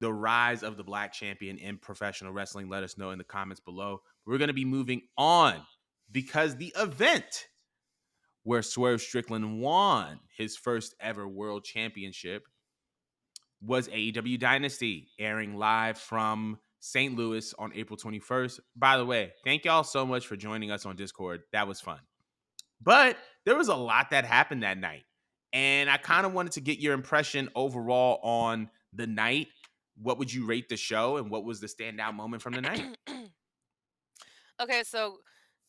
the rise of the black champion in professional wrestling, let us know in the comments below. We're going to be moving on because the event where Swerve Strickland won his first ever world championship was AEW Dynasty, airing live from St. Louis on April 21st. By the way, thank y'all so much for joining us on Discord. That was fun. But there was a lot that happened that night. And I kind of wanted to get your impression overall on the night. What would you rate the show, and what was the standout moment from the night? Okay, so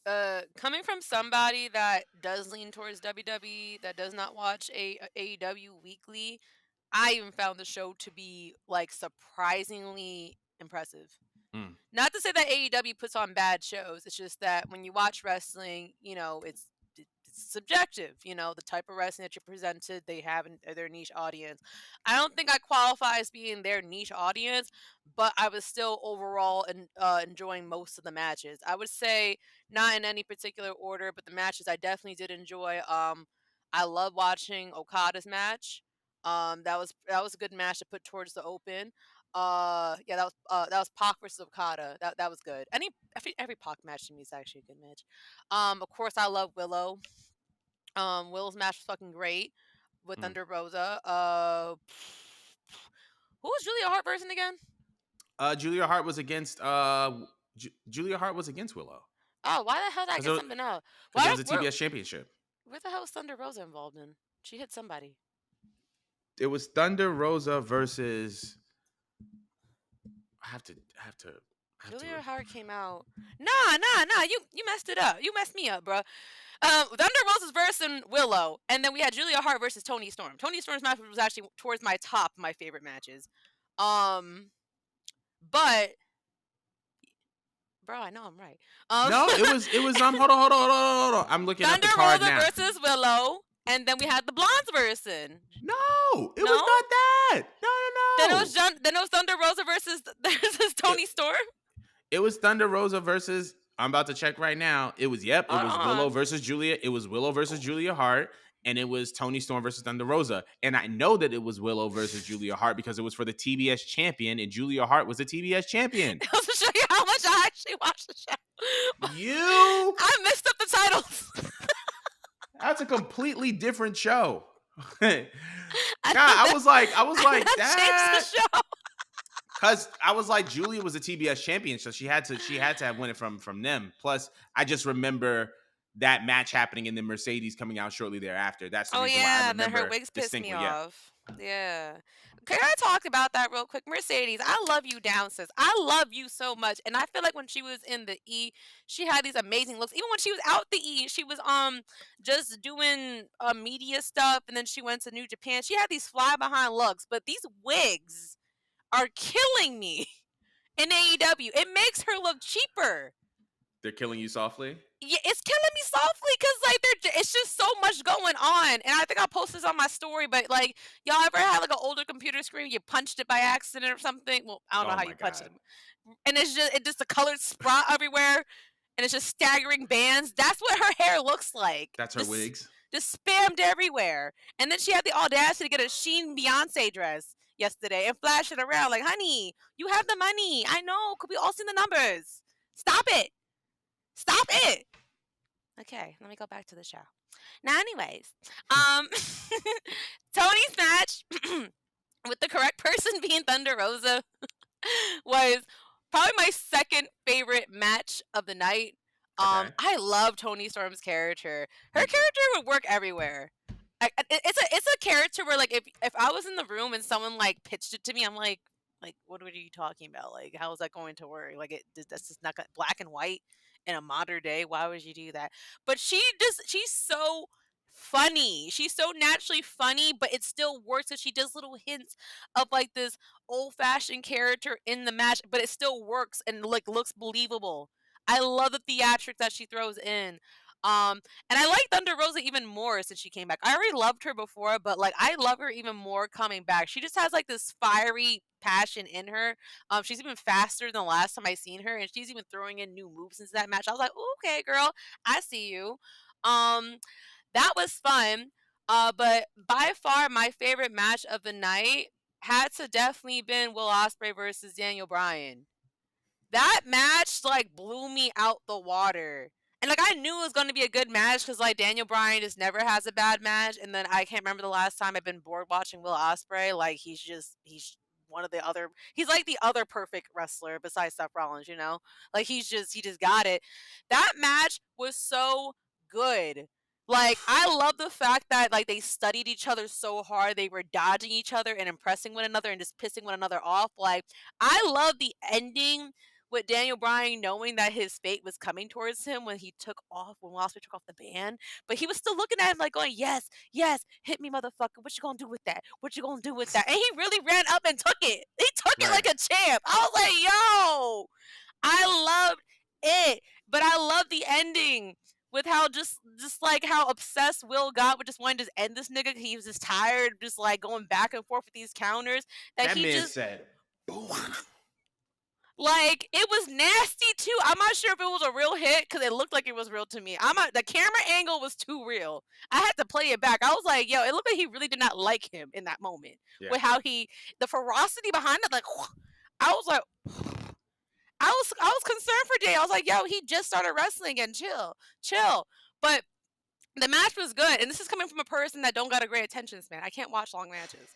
coming from somebody that does lean towards WWE, that does not watch AEW weekly, I even found the show to be like surprisingly impressive. Mm. Not to say that AEW puts on bad shows. It's just that when you watch wrestling, it's subjective. The type of wrestling that you're presented, they have their niche audience. I don't think I qualify as being their niche audience, but I was still overall enjoying most of the matches. I would say not in any particular order, but the matches I definitely did enjoy. I love watching Okada's match. That was a good match to put towards the open. Yeah, that was Pac versus Okada. That was good. Every Pac match to me is actually a good match. Of course I love Willow. Willow's match was fucking great with Thunder Rosa. Who was Julia Hart versus again? Julia Hart was against Julia Hart was against Willow Oh, why the hell did I get something else? because it was a TBS championship. Where the hell was Thunder Rosa involved in? She hit somebody. It was Thunder Rosa versus. I have to. Julia Hart came out. Nah. You messed it up. You messed me up, bro. Thunder Rosa's versus Willow, and then we had Julia Hart versus Toni Storm. Toni Storm's match was actually towards my top of my favorite matches. But bro, I know I'm right. No, it was hold on. I'm looking at the card now. Thunder Rosa versus Willow, and then we had the Blondes versus. No, it was not that. No. Then it was Thunder Rosa versus Toni Storm. It was Thunder Rosa versus. I'm about to check right now. It was Willow versus Julia. It was Willow versus Julia Hart, and it was Toni Storm versus Thunder Rosa. And I know that it was Willow versus Julia Hart because it was for the TBS champion, and Julia Hart was the TBS champion. I'll show you how much I actually watched the show. I messed up the titles. That's a completely different show. God, I was like that. Changed the show. Because I was like, Julia was a TBS champion, so she had to have won it from them. Plus, I just remember that match happening and then Mercedes coming out shortly thereafter. That's the reason why I remember. Then her wigs pissed me off. Yeah. Can I talk about that real quick? Mercedes, I love you down, sis. I love you so much. And I feel like when she was in the E, she had these amazing looks. Even when she was out the E, she was just doing media stuff, and then she went to New Japan. She had these fly behind looks, but these wigs are killing me in AEW. It makes her look cheaper. They're killing you softly? Yeah, it's killing me softly because like it's just so much going on. And I think I posted this on my story, but like y'all ever had like an older computer screen, you punched it by accident or something? Well, I don't know how you punched it. And it's just the colors sprout everywhere, and it's just staggering bands. That's what her hair looks like. That's her wigs. Just spammed everywhere. And then she had the audacity to get a Sheen Beyonce dress yesterday and flash it around like, honey, you have the money. I know. Could we all see the numbers? Stop it. Stop it. Okay, let me go back to the show. Now, anyways, Tony's match with the correct person being Thunder Rosa was probably my second favorite match of the night. I love Toni Storm's character. Her character would work everywhere. It's a character where like if I was in the room and someone like pitched it to me, I'm like what are you talking about? Like how is that going to work? Like that's just not black and white in a modern day. Why would you do that? But she's so funny. She's so naturally funny, but it still works because she does little hints of like this old fashioned character in the match, but it still works and like looks believable. I love the theatrics that she throws in. And I like Thunder Rosa even more since she came back. I already loved her before, but like I love her even more coming back. She just has like this fiery passion in her. She's even faster than the last time I seen her, and she's even throwing in new moves into that match. I was like, okay, girl, I see you. That was fun. But by far my favorite match of the night had to definitely been Will Ospreay versus Daniel Bryan. That match like blew me out the water. And like I knew it was gonna be a good match because like Daniel Bryan just never has a bad match. And then I can't remember the last time I've been bored watching Will Ospreay. Like he's one of the other he's like the other perfect wrestler besides Seth Rollins, you know? Like he just got it. That match was so good. Like I love the fact that like they studied each other so hard. They were dodging each other and impressing one another and just pissing one another off. Like I love the ending with Daniel Bryan knowing that his fate was coming towards him when he took off, when Osprey took off the band, but he was still looking at him like going, "Yes, yes, hit me, motherfucker. What you gonna do with that? What you gonna do with that?" And he really ran up and took it. He took it like Right. a champ. I was like, "Yo, I loved it," but I love the ending with how just like how obsessed Will got with just wanting to just end this nigga. He was just tired, just like going back and forth with these counters that That he man just said, boom. like, it was nasty too. I'm not sure if it was a real hit because it looked like it was real to me. The camera angle was too real. I had to play it back. I was like, yo, it looked like he really did not like him in that moment. Yeah. With how the ferocity behind it, like, I was like, I was concerned for Jay. I was like, yo, he just started wrestling and chill, chill. But the match was good, and this is coming from a person that don't got a great attention span. I can't watch long matches.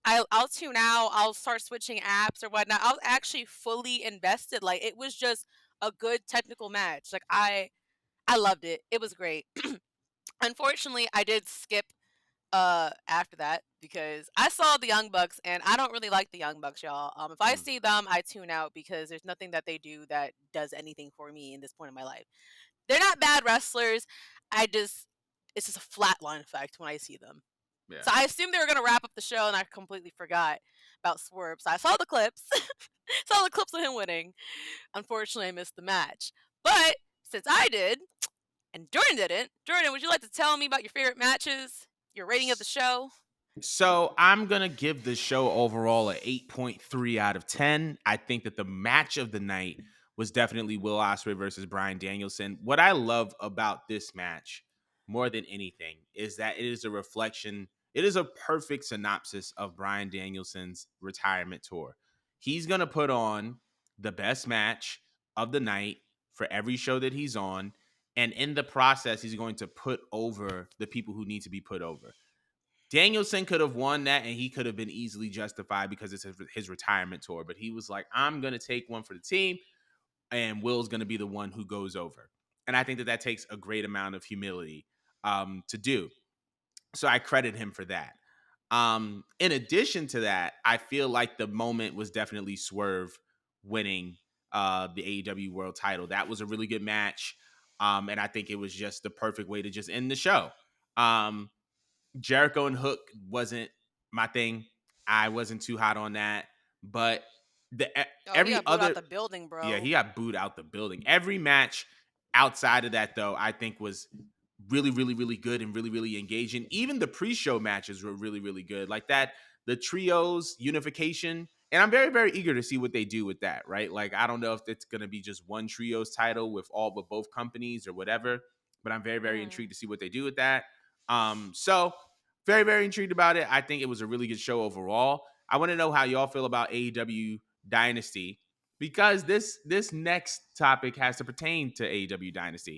I'll tune out. I'll start switching apps or whatnot. I was actually fully invested. Like it was just a good technical match. Like I loved it. It was great. Unfortunately, I did skip after that because I saw the Young Bucks and I don't really like the Young Bucks, y'all. If I Mm. see them, I tune out because there's nothing that they do that does anything for me in this point in my life. They're not bad wrestlers. I just it's just a flatline effect when I see them. Yeah. So I assumed they were gonna wrap up the show, and I completely forgot about Swerve. So I saw the clips, saw the clips of him winning. Unfortunately, I missed the match. But since I did, and Jordan didn't, Jordan, would you like to tell me about your favorite matches, your rating of the show? So I'm gonna give the show overall a 8.3 out of 10. I think that the match of the night was definitely Will Ospreay versus Bryan Danielson. What I love about this match more than anything is that it is a reflection, it is a perfect synopsis of Bryan Danielson's retirement tour. He's gonna put on the best match of the night for every show that he's on, and in the process, he's going to put over the people who need to be put over. Danielson could have won that and he could have been easily justified because it's his retirement tour. But he was like, I'm going to take one for the team and Will's going to be the one who goes over. And I think that takes a great amount of humility to do. So I credit him for that. In addition to that, I feel like the moment was definitely Swerve winning the AEW World Title. That was a really good match. And I think it was just the perfect way to just end the show. Jericho and Hook wasn't my thing. I wasn't too hot on that. But the Oh, he every got booed out other the building, yeah, bro. he got booed out the building. Every match outside of that though, I think was really, really, really good and really, really engaging. Even the pre-show matches were really, really good. Like that, the trios unification. And I'm very, very eager to see what they do with that, right? Like, I don't know if it's gonna be just one trios title with both companies or whatever, but I'm very, very Mm. intrigued to see what they do with that. So very, very intrigued about it. I think it was a really good show overall. I want to know how y'all feel about AEW Dynasty because this next topic has to pertain to AEW Dynasty.